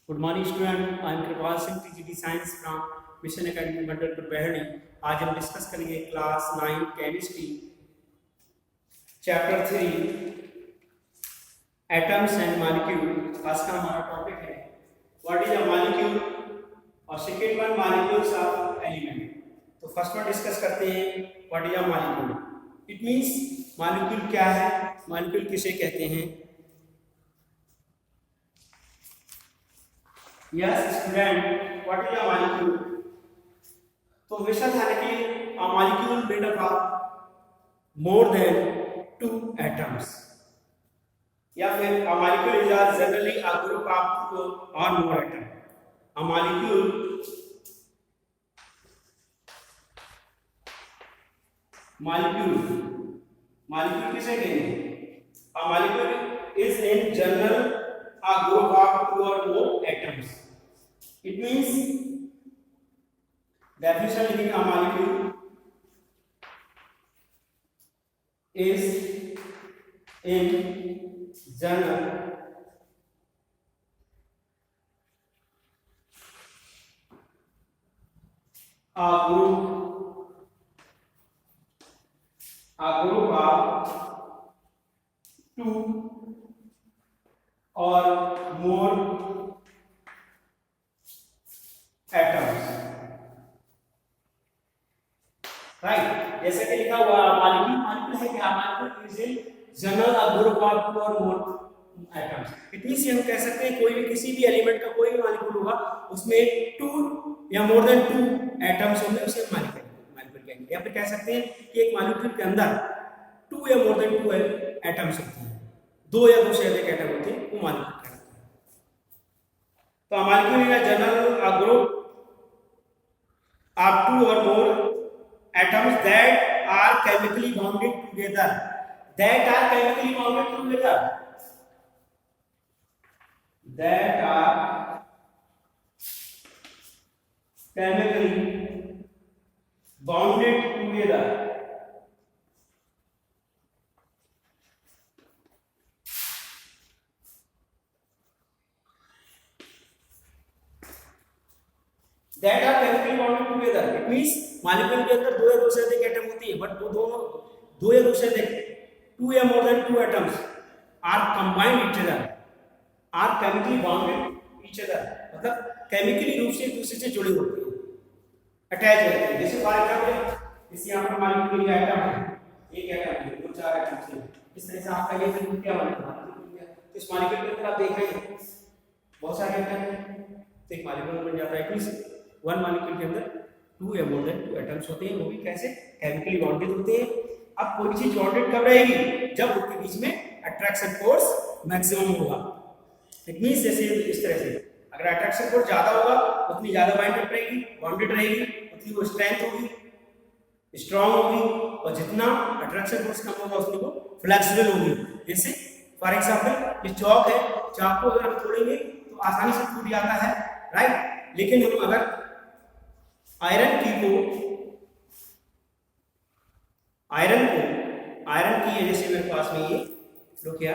Good morning student, I am Kripal Singh, TGT science from Mission Academy Mandalpur Baharni. आज हम discuss करेंगे class 9 chemistry chapter 3 atoms and molecule. आज का हमारा टॉपिक है व्हाट इज अ मॉलिक्यूल और second one molecules of element. तो फर्स्ट वन डिस्कस करते हैं what is a molecule. It means molecule क्या है, मॉलिक्यूल किसे कहते हैं। Yes, student, what is a molecule? तो हमेशा ध्यान रखिए, a molecule made up of more than 2 atoms, या फिर a molecule is generally a group of 2 or more atoms. A molecule किसे कहते हैं? A molecule is in general a group of 2 or more atoms. It means definition लिखेंगे, a molecule is in general a group of 2 or more atoms, right. जैसे कि लिखा हुआ molecule है क्या, molecule is in general a group of 2 और मोर atoms. It means हम कह सकते हैं कोई भी किसी भी एलिमेंट का कोई भी मॉलिक्यूल होगा उसमें 2 या मोर देन 2 एटम्स होंगे, उसे मॉलिक्यूल कहेंगे। या फिर कह सकते हैं कि एक मॉलिक्यूल के अंदर 2 या मोर देन 2 एटम्स होते हैं, 2 या 2 से अधिक एटम होते हैं, वो मॉलिक्यूल कहलाते हैं। तो molecule is a general a group of 2 or more atoms that are chemically bonded together. That are chemically bonded together. That are chemically bonded together. That are chemically bonded together. It means molecule के अंदर 2 या 2 से अधिक atom होती है, but वो दोनों 2 या 2 से अधिक 2 या more than 2 atoms are combined each other, are chemically bonded each other, मतलब केमिकली रूप से एक दूसरे से जुड़े होते हैं, अटैच रहते हैं। जैसे फॉर एग्जांपल इस यहाँ पर मॉलिक्यूल का एटम है, एक एटम है, 2-4 एटम से, इस तरह से आपका ये फिर क्या बनेगा, तो इस मॉलिक्यूल के अंदर आप देख रहे हैं बहुत सारे एटम हैं, तो एक मॉलिक्यूल बन जाता है। मींस वन मॉलिक्यूल के अंदर 2 या मोर देन 2 एटम्स होते हैं, वो भी कैसे, केमिकली बॉन्डेड होते हैं। अब कोई चीज बॉन्डेड कब रहेगी, जब उनके बीच में अट्रैक्शन फोर्स मैक्सिमम होगा। इट मींस जैसे इस तरह से अगर अट्रैक्शन फोर्स ज्यादा होगा उतनी ज्यादा बाइंडेड रहेगी, बॉन्डेड रहेगी, उतनी वो स्ट्रेंथ होगी, स्ट्रांग होगी, और जितना अट्रैक्शन फोर्स कम होगा उतनी वो फ्लेक्सिबल होगी। जैसे फॉर एग्जांपल ये चौक है, चौक को अगर हम तोड़ेंगे तो आसानी से टूट जाता है, राइट। लेकिन हम अगर आयरन की है, जैसे मेरे पास में ये लो, क्या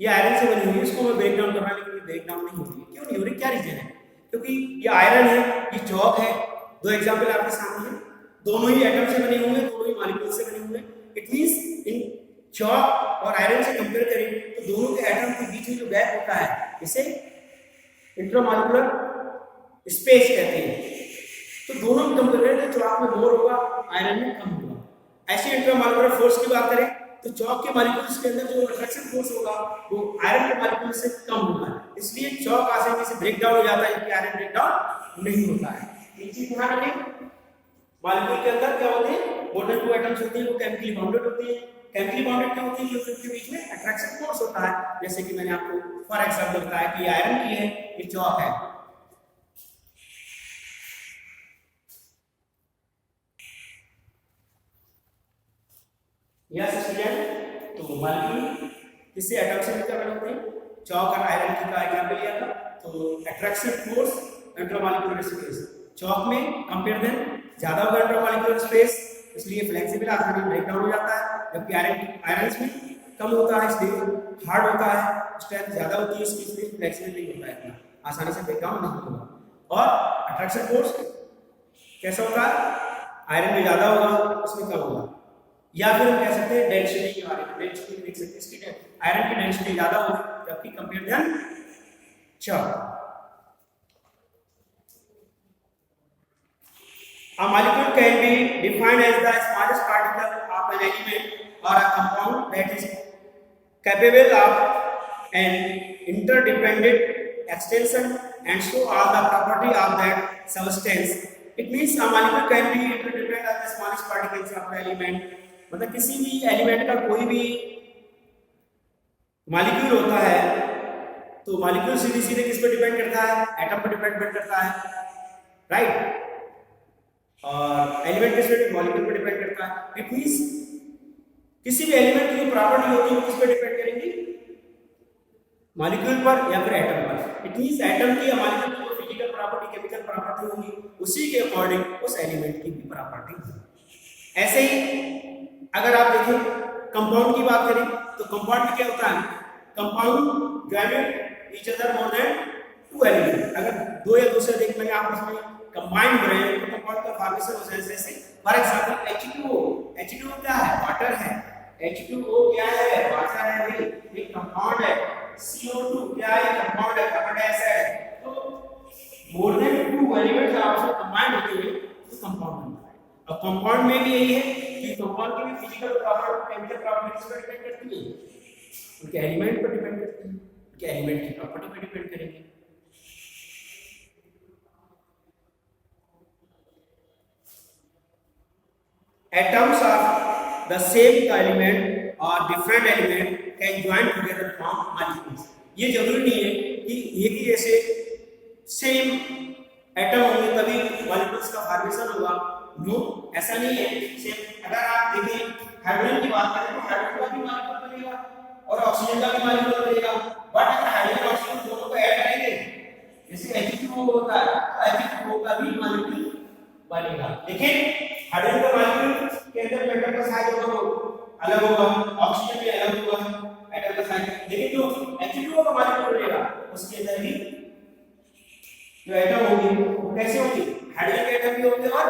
ये आयरन से बनी हुई है, इसको मैं ब्रेक डाउन कर रहा हूं, लेकिन ये ब्रेक डाउन नहीं हो रही है। क्यों नहीं हो रही, क्या रीजन है? क्योंकि ये आयरन है, ये चौक है, दो एग्जांपल आपके सामने है, दोनों ही एटम से बने होंगे, दोनों ही मॉलिक्यूल से बने होंगे। इट मींस इन चौक और आयरन से कंपेयर करें तो दोनों के एटम के बीच में जो गैप होता है इसे इंट्रामॉलिक्यूलर स्पेस कहते हैं। तो दोनों में कंपेयर करें तो चौक में मोर होगा, आयरन में कम होगा। ऐसे इंट्रामॉलिक्यूलर फोर्स की बात करें तो चौक के मॉलिक्यूल्स के अंदर जो अट्रैक्शन फोर्स होगा वो आयरन के मॉलिक्यूल से कम होगा, इसलिए चौक आसानी से ब्रेक डाउन हो जाता है, जबकि आयरन ब्रेक डाउन नहीं होता है। एक चीज ध्यान रखें, मॉलिक्यूल के अंदर क्या होते हैं, मोर देन 2 एटम्स होते हैं, वो केमिकली बॉन्डेड होती है। केमिकली बॉन्डेड क्या होती है, क्योंकि उनके बीच में अट्रैक्शन फोर्स होता है। जैसे कि मैंने आपको फॉर एग्जांपल बताया कि आयरन की है, ये चौक है। यस स्टूडेंट, तो मॉलिक्यूल किससे, एटम से मिलकर बने होते हैं। चौक और आयरन की का एग्जांपल लिया था, तो अट्रैक्शन फोर्स इंट्रामॉलिक्यूलर स्पेस चौक में कंपेयर देन ज्यादा होगा इंट्रामॉलिक्यूलर स्पेस, इसलिए फ्लेक्सिबल आसानी ब्रेक डाउन हो जाता है, जबकि आयरन में कम होता है इसलिए हार्ड होता है, स्ट्रेंथ ज्यादा होती है इसकी इसलिए फ्लेक्सिबल नहीं होता है, इतना आसानी से ब्रेक डाउन नहीं होगा। और अट्रैक्शन फोर्स कैसा होगा, आयरन में ज्यादा होगा उसमें कम होगा। या फिर हम कह सकते हैं डेंसिटी के बारे में, डेंसिटी देख सकते हैं इसकी आयरन की डेंसिटी ज्यादा होगी जबकि compare than charge. A molecule can be defined as the smallest particle of an element or a compound that is capable of an interdependent extension and show all the property of that substance. It means a molecule can be interdependent of the smallest particles of an element. मतलब किसी भी element का कोई भी molecule होता है तो molecule सीधे सीधे किस पर डिपेंड करता है, एटम पर डिपेंड करता है, राइट। और एलिमेंट किस पे, मॉलिक्यूल पर डिपेंड करता है। इट मींस किसी भी एलिमेंट की जो प्रॉपर्टी होती है वो किस पे डिपेंड करेंगी, मॉलिक्यूल पर या फिर एटम पर। इट मींस एटम की या मॉलिक्यूल की जो फिजिकल प्रॉपर्टी, केमिकल प्रॉपर्टी होगी उसी के अकॉर्डिंग उस एलिमेंट की भी प्रॉपर्टी होगी। ऐसे ही अगर आप देखें कंपाउंड की बात करें तो कंपाउंड में क्या होता है, compound joint each other more than two element. अगर दो या दो से अधिक में आपस में कंबाइन हो रहे हैं तो कंपाउंड का फॉर्मेशन हो जाए। जैसे फॉर एग्जांपल H2O, H2O क्या है, वाटर है। H2O क्या है, वाटर है भाई, ये कंपाउंड है। CO2 क्या है, कंपाउंड है, कार्बन डाइऑक्साइड है। तो मोर देन टू एलिमेंट्स आपस में कंबाइन होते हुए तो कंपाउंड बनता है। अब कंपाउंड में भी यही है कि कंपाउंड की भी फिजिकल प्रॉपर्टी, केमिकल प्रॉपर्टीज पर डिपेंड करती है, उनके एलिमेंट पर डिपेंड करती है, उनके एलिमेंट की प्रॉपर्टी पर डिपेंड करेंगे। Atoms of the same element or different element can join together to form molecules. ये जरूरी नहीं है कि एक ही जैसे सेम एटम होंगे तभी मॉलिक्यूल्स का फॉर्मेशन होगा। नो, ऐसा नहीं है। सेम अगर आप देखें हाइड्रोजन की बात करें तो हाइड्रोजन का भी मॉलिक्यूल बनेगा और ऑक्सीजन का भी मॉलिक्यूल बनेगा। बट अगर हाइड्रोजन ऑक्सीजन दोनों को ऐड करेंगे जैसे H2O होता है तो H2O का भी मॉलिक्यूल बनेगा। लेकिन हाइड्रोजन का मॉलिक्यूल के अंदर एटम का साइज होगा अलग होगा, ऑक्सीजन भी अलग होगा एटम का साइज। लेकिन जो H2O का मॉलिक्यूल बनेगा उसके अंदर भी जो एटम होंगे वो कैसे होंगे, हाइड्रोजन के एटम भी होंगे और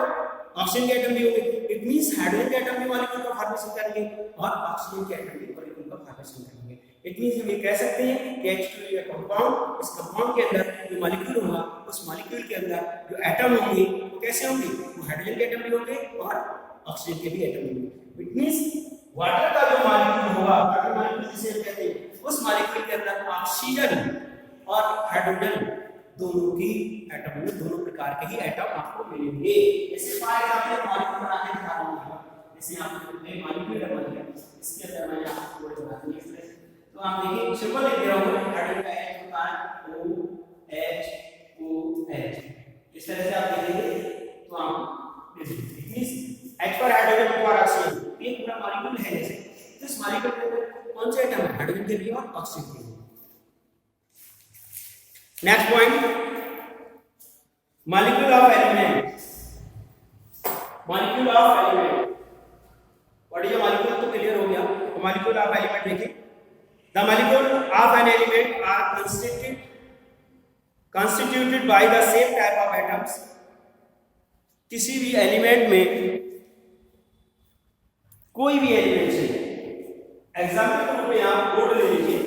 ऑक्सीजन के एटम भी होंगे। इट मींस हाइड्रोजन के एटम भी मॉलिक्यूल का फॉर्मेशन करेंगे और ऑक्सीजन के एटम भी मॉलिक्यूल का फॉर्मेशन करेंगे। इट मींस हम ये कह सकते हैं कि H2O एक कंपाउंड, इस कंपाउंड के अंदर जो मॉलिक्यूल होगा उस मॉलिक्यूल के अंदर जो एटम होंगे वो कैसे होंगे, वो हाइड्रोजन के एटम भी होंगे और ऑक्सीजन के भी एटम होंगे। इट मींस वाटर का जो मॉलिक्यूल होगा, वाटर मॉलिक्यूल जिसे कहते हैं, उस मॉलिक्यूल के अंदर ऑक्सीजन और हाइड्रोजन दोनों की एटम में दोनों प्रकार के ही एटम आपको मिलेंगे। जैसे फॉर एग्जांपल मॉलिक्यूल बनाने दिखा रहा हूं, जैसे आप एक मॉलिक्यूल बना लिया, इसके अंदर मैंने आपको थोड़े बना दिए इस तरह से। तो आप देखिए सिंबल लिख रहा हूं, हाइड्रोजन का H होता है OH, इस तरह से आप देखेंगे तो आप मींस H पर हाइड्रोजन और ऑक्सीजन ये पूरा मॉलिक्यूल है। जैसे तो इस मॉलिक्यूल के अंदर कौन से एटम है, हाइड्रोजन के भी और ऑक्सीजन के भी। Next point, molecule of element. Molecule of element, what is molecule तो क्लियर हो गया। तो मॉलिक्यूल ऑफ एलिमेंट देखिए, the molecule of an element are constituted by the same type of atoms। किसी भी एलिमेंट में, कोई भी एलिमेंट से, एग्जांपल के रूप में आप बोर्ड ले लीजिए,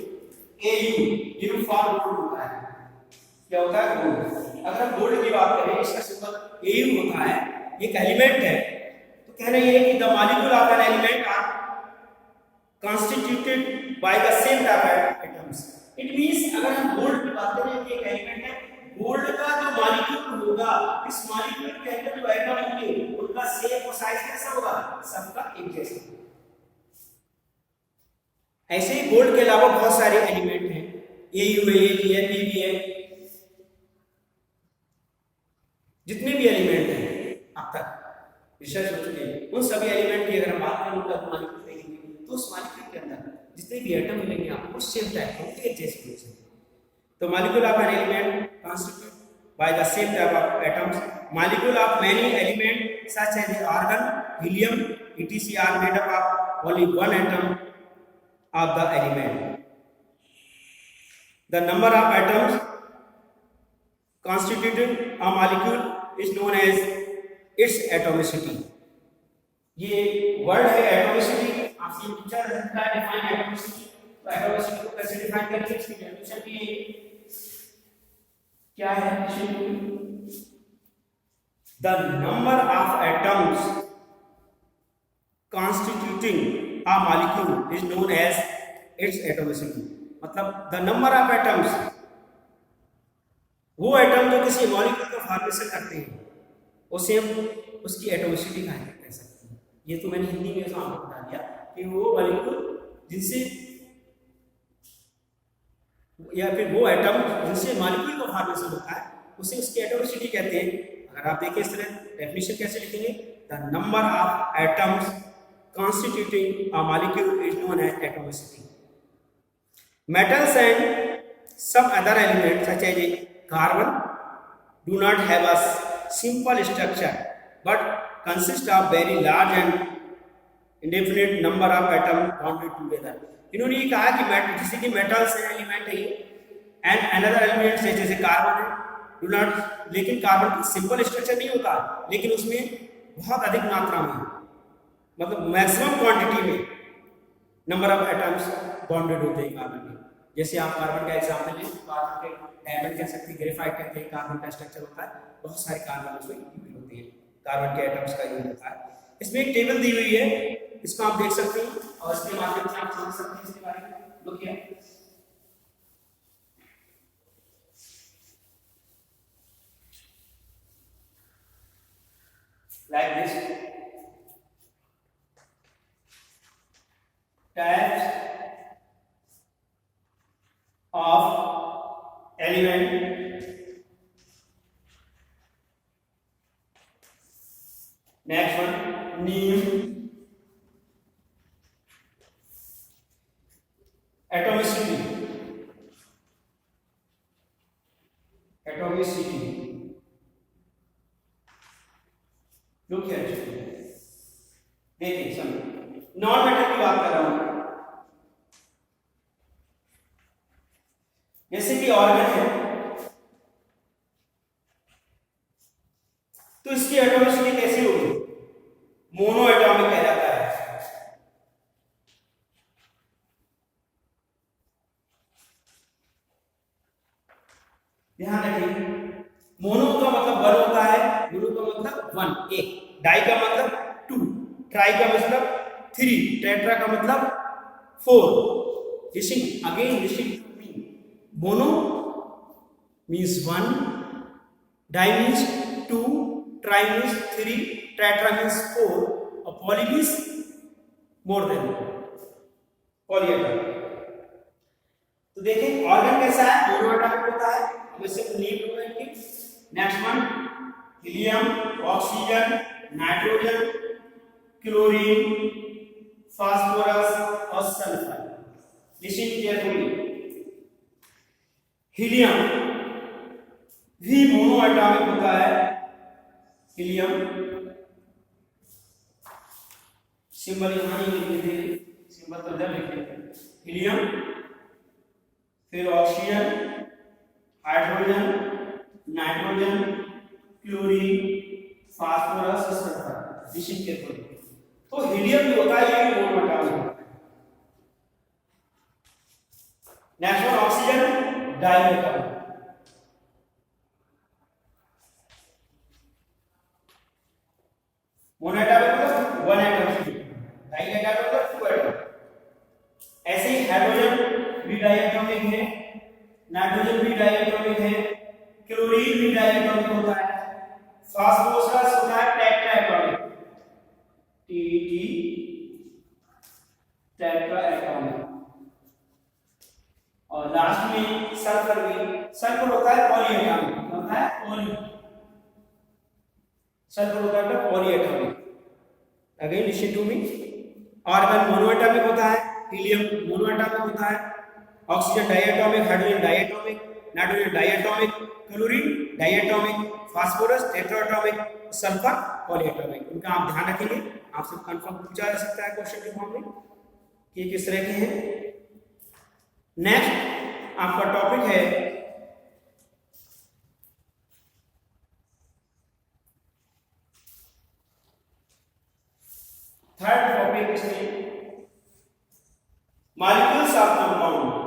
AU यूनिफॉर्म बोर्ड होता है। क्या होता है, बोर्ड। अगर हम बोर्ड की बात करें, इसका सिंबल AU होता है, एक एलिमेंट है। तो कहना यह है कि the molecule of an element are constituted by the same type of atoms। It means अगर हम गोल्ड की बात करें कि एक एलिमेंट है, गोल्ड का जो मॉलिक्यूल होगा, इस मॉलिक्यूल के अंदर जो एटम होंगे उनका शेप और साइज कैसा होगा, सबका एक जैसा। ऐसे ही गोल्ड के अलावा बहुत सारे एलिमेंट हैं, AU है, AG है, PB है, जितने भी एलिमेंट हैं अब तक रिसर्च हो चुके हैं, उन सभी एलिमेंट की अगर हम बात करें उनका मॉलिक्यूल देखेंगे तो उस मॉलिक्यूल के अंदर जितने भी एटम मिलेंगे आपको सेम टाइप के एक जैसे मिलेंगे। तो molecule of an element constituted by the same type of atoms। Molecule of many elements such as argon, helium, etc. are made up of only one atom। of the element. The number of atoms constituting a molecule is known as its atomicity. ये word है atomicity, आपसे पूछा जाता है define atomicity, तो atomicity को कैसे define करेंगे, इसकी डेफिनेशन भी क्या है? The number of atoms constituting a molecule is known as its atomicity. मतलब द नंबर ऑफ एटम्स, वो एटम जो किसी मॉलिक्यूल का फॉर्मेशन करते हैं उसे हम उसकी एटॉमिसिटी कह सकते हैं। ये तो मैंने हिंदी में आपको बता दिया कि वो मॉलिक्यूल जिनसे या फिर वो एटम जिनसे मॉलिक्यूल का फॉर्मेशन होता है उसे उसकी एटॉमिसिटी कहते हैं। अगर आप देखें इस तरह डेफिनेशन कैसे लिखेंगे, the number of atoms constituting a molecule is known as atomicity. Metals and some other elements such as carbon do not have a simple structure but consist of very large and indefinite number of atoms bonded together. इन्होंने ये कहा कि जैसे कि metals हैं, element है and another elements है जैसे कार्बन है, डू नॉट, लेकिन कार्बन की सिंपल स्ट्रक्चर नहीं होता, लेकिन उसमें बहुत अधिक मात्रा में, मतलब मैक्सिमम क्वांटिटी में नंबर ऑफ एटम्स बॉन्डेड होते हैं कार्बन में। जैसे आप कार्बन का एग्जांपल लें, कार्बन के डायमंड कह सकते हैं, ग्रेफाइट कहते हैं, कार्बन का स्ट्रक्चर होता है, बहुत सारे कार्बन उसमें यूज होते हैं, कार्बन के एटम्स का यूज होता है। इसमें एक टेबल दी हुई है, इसको आप देख सकते हैं और इसके माध्यम से आप समझ सकते हैं इसके बारे में। Look here, like this, types of element, next one name, atomicity, look here, देखिए समझ, नॉन मेटल की बात कर रहा हूं, जैसे कि ऑर्गन है तो इसकी एटॉमिसिटी कैसी होगी? मोनो एटॉमिक कह जाता है। ध्यान रखिए, मोनो का मतलब वन होता है, मोनो का मतलब वन, एक, डाई का मतलब टू, ट्राई का मतलब थ्री, टेट्रा का मतलब four. Listen again, listen to me, mono means one, di means two, tri means three, tetra means four और poly means more than, polyatomic. तो देखें ऑर्गन कैसा है, मोनो एटॉमिक होता है, वैसे नीड होगा इनकी। Next one helium, oxygen, nitrogen, chlorine, phosphorus और सल्फर। लिसन केयरफुली, हीलियम भी मोनो एटॉमिक होता है, हीलियम सिंबल यहां ही लिख देंगे, सिंबल तो इधर लिख देंगे, हीलियम, फिर oxygen, hydrogen, nitrogen, chlorine, phosphorus और सल्फर। लिसन केयरफुली, तो हीलियम जो होता है ये मोनो एटॉमिक होता है। Next one oxygen, di atomic. Mono atomic मतलब वन एटम, डाई एटॉमिक मतलब टू एटम। ऐसे ही हाइड्रोजन भी डाई एटॉमिक है, नाइट्रोजन भी डाई एटॉमिक है, क्लोरीन भी डाई एटॉमिक होता है, फास्फोरस होता है टेट्रा एटॉमिक, टेट्रा एटॉमिक। और लास्ट में सल्फर भी, सल्फर होता है पॉली एटॉमिक, होता है पॉली, सल्फर होता है poly atomic. Again listen to me, argon mono atomic होता है, हीलियम मोनो एटॉमिक होता है, oxygen diatomic, hydrogen diatomic, nitrogen diatomic, chlorine diatomic, phosphorus tetraatomic, sulphur polyatomic. इनका आप ध्यान रखेंगे, आपसे कंफर्म पूछा जा सकता है क्वेश्चन के फॉर्म में। कि किस तरह के हैं। नेक्स्ट आपका टॉपिक है थर्ड टॉपिक इसमें molecules of compound.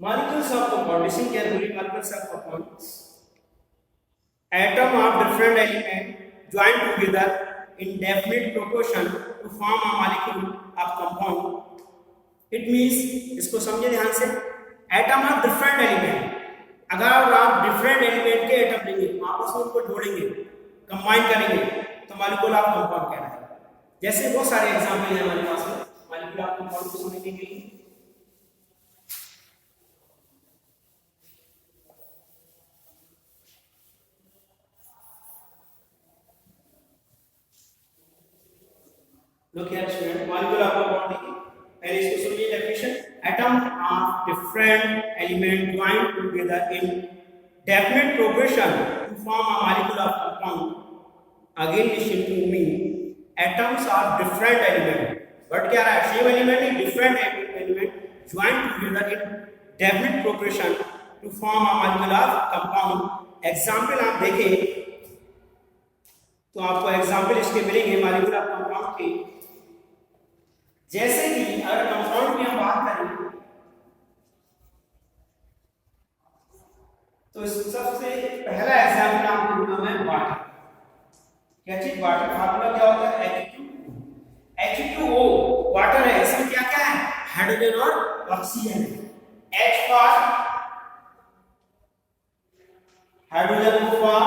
Molecules of compound, listen carefully. Molecules of compounds, atom of different element joined together in definite proportion to form a molecule of compound. It means, इसको समझे ध्यान से, atom of different element, अगर आप different element के atom लेंगे, आपस में उनको जोड़ेंगे, combine करेंगे, तो molecule of compound कहलाएगा। जैसे बहुत सारे एग्जाम्पल हैं हमारे पास में molecule of compound को समझने के लिए। Look here student, molecule of compound देखिए, पहले इसको सुनिए definition, atom of different element joined together in definite proportion to form a molecule of compound. Again listen to me, atoms of different element, but क्या रहा है, same element नहीं, different element joined together in definite proportion to form a molecule of compound. Example आप देखें तो आपको example इसके मिलेंगे मॉलिक्यूल ऑफ कंपाउंड के। जैसे कि अगर कंपाउंड की हम बात करें तो सबसे पहला एग्जाम्पल आपको दूंगा मैं वाटर। क्या चीज? वाटर। फार्मूला क्या होता है? H2O वाटर है, इसमें क्या क्या है? हाइड्रोजन और ऑक्सीजन है। H for hydrogen, O for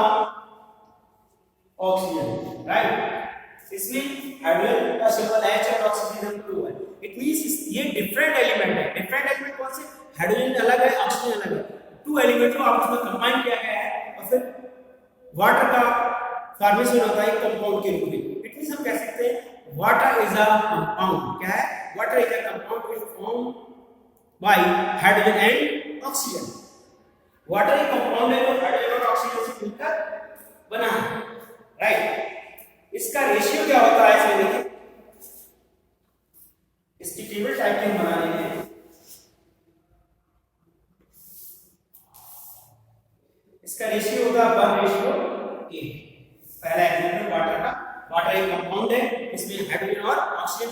oxygen, right. इसमें हाइड्रोजन का सिंबल H और ऑक्सीजन O है। इट मींस ये डिफरेंट एलिमेंट है। डिफरेंट एलिमेंट कौन से? हाइड्रोजन अलग है, ऑक्सीजन अलग है। टू एलिमेंट को आपस में कंबाइन किया गया है और फिर वाटर का फॉर्मेशन होता है कंपाउंड के रूप में। इट मींस हम कह सकते हैं वाटर इज अ कंपाउंड। क्या है? Water is a compound which form by hydrogen and oxygen. Water एक कंपाउंड है जो हाइड्रोजन और ऑक्सीजन से मिलकर बना है, राइट। इसका रेशियो क्या होता है इसमें देखिए, इसकी टेबल टाइप की बना रहे हैं। इसका रेशियो होगा 1:8। पहला एग्जांपल वाटर का। वाटर एक कंपाउंड है, इसमें हाइड्रोजन और ऑक्सीजन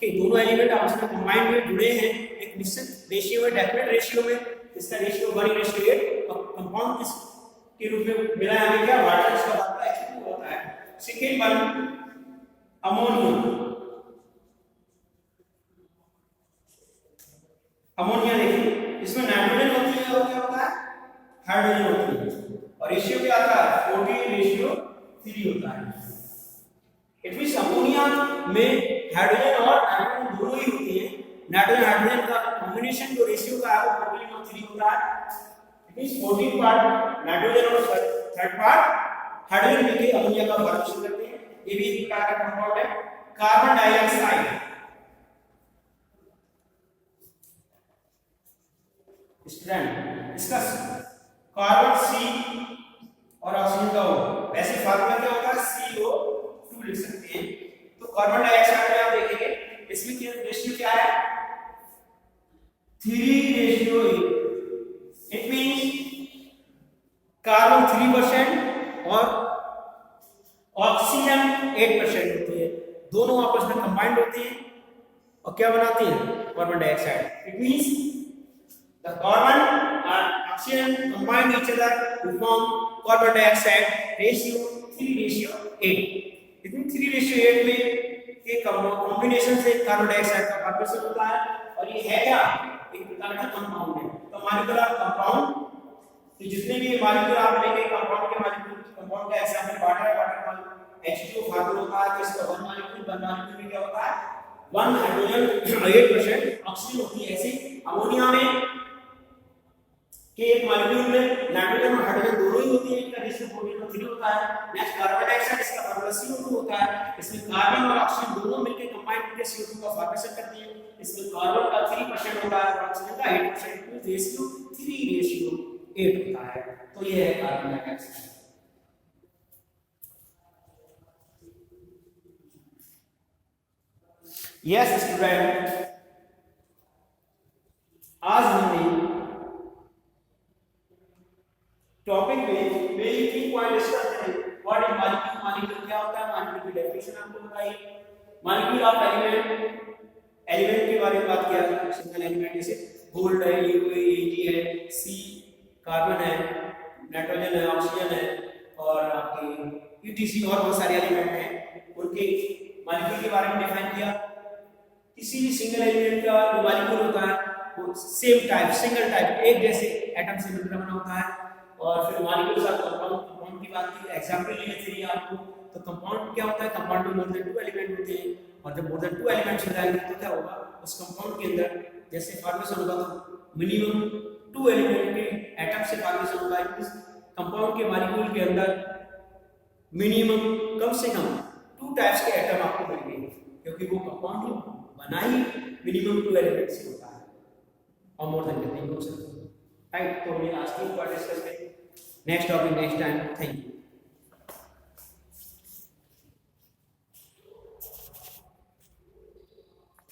के दोनों एलिमेंट आपस में कंबाइन में जुड़े हैं एक निश्चित रेशियो में, डेफिनेट रेशियो में। इसका रेशियो 1:8 और कंपाउंड के रूप में मिला है हमें क्या? वाटर। इसका मतलब H2O होता है। Second one ammonia. अमोनिया देखिए, इसमें नाइट्रोजन होती है और क्या होता है? हाइड्रोजन होती है। और रेशियो क्या आता है? 14:3 होता है। इट मींस अमोनिया में हाइड्रोजन और नाइट्रोजन दोनों ही होते हैं। नाइट्रोजन हाइड्रोजन का कॉम्बिनेशन जो रेशियो का है वो 14:3 होता है। इट मींस 14 पार्ट नाइट्रोजन और थर्ड पार्ट हाइड्रोजन मिलके अमोनिया का फॉर्मेशन करते हैं। ये भी एक प्रकार का कंपाउंड है। कार्बन डाइऑक्साइड, स्टूडेंट, इसका कार्बन C और ऑक्सीजन का O। वैसे फार्मूला क्या होगा? CO2 लिख सकते हैं। तो कार्बन डाइऑक्साइड में आप देखेंगे इसमें क्या रेशियो क्या है? 3:8। इट मींस कार्बन 3% और ऑक्सीजन 8% होती है। दोनों आपस में कंबाइंड होती हैं और क्या बनाती हैं? Carbon dioxide. It means the carbon and oxygen combine each other to form carbon dioxide, ratio 3:8। इसमें 3:8 में के कॉम्बिनेशन से कार्बन डाइऑक्साइड का फॉर्मेशन होता है। और ये है क्या? एक प्रकार का कंपाउंड है। तो मॉलिक्यूल ऑफ कंपाउंड, तो जितने भी मॉलिक्यूल आप लेंगे कंपाउंड के मॉलिक्यूल, कंपाउंड का एग्जांपल वाटर है। वाटर में H2O फार्मूला होता है। तो इसका वन मॉलिक्यूल में क्या होता है? 1 हाइड्रोजन 8% ऑक्सीजन होती है। ऐसे अमोनिया में कि एक मॉलिक्यूल में नाइट्रोजन और हाइड्रोजन दोनों ही होती है, इनका रेशियो 14:3 होता है। नेक्स्ट कार्बन डाइऑक्साइड, इसका फॉर्मूला CO2 होता है। इसमें कार्बन और ऑक्सीजन दोनों मिलकर कंबाइन करके CO2 का फॉर्मेशन करती है। इसमें कार्बन का 3% होता है और ऑक्सीजन का 8%। रेशियो 3:8 होता है। तो तो ये है कार्बन डाइऑक्साइड। यस स्टूडेंट, आज हमने टॉपिक में मेरी 3 पॉइंट डिस्कस करें। व्हाट इज मॉलिक्यूल, मॉलिक्यूल क्या होता है, मॉलिक्यूल की डेफिनेशन आपको बताई, मॉलिक्यूल ऑफ एलिमेंट, एलिमेंट के बारे में बात किया, सिंगल एलिमेंट जैसे गोल्ड है, यूएई है, सी कार्बन है, नाइट्रोजन है, ऑक्सीजन है और आपके ईटीसी और बहुत सारे एलिमेंट हैं, उनके मॉलिक्यूल के बारे में डिफाइन किया। किसी भी सिंगल एलिमेंट का जो मॉलिक्यूल होता है वो सेम टाइप, सिंगल टाइप, एक जैसे एटम से मिलकर बना होता है। और फिर मॉलिक्यूल्स ऑफ कंपाउंड, कंपाउंड की बात की, एग्जांपल लेने चाहिए आपको। तो कंपाउंड क्या होता है, कंपाउंड में मोर देन 2 एलिमेंट होते हैं, और जब मोर देन 2 एलिमेंट्स हो जाएंगे तो क्या होगा, उस कंपाउंड के अंदर जैसे फॉर्मेशन होगा तो मिनिमम 2 एलिमेंट के एटम से फॉर्मेशन होगा। इस कंपाउंड के मॉलिक्यूल के अंदर मिनिमम कम से कम 2 टाइप्स के एटम आपको मिलेंगे, क्योंकि वो कंपाउंड बना ही मिनिमम 2 एलिमेंट से होता है और मोर देन नहीं हो सकता, राइट। तो हमने आज की बात डिस्कस करी, next topic next time. Thank you.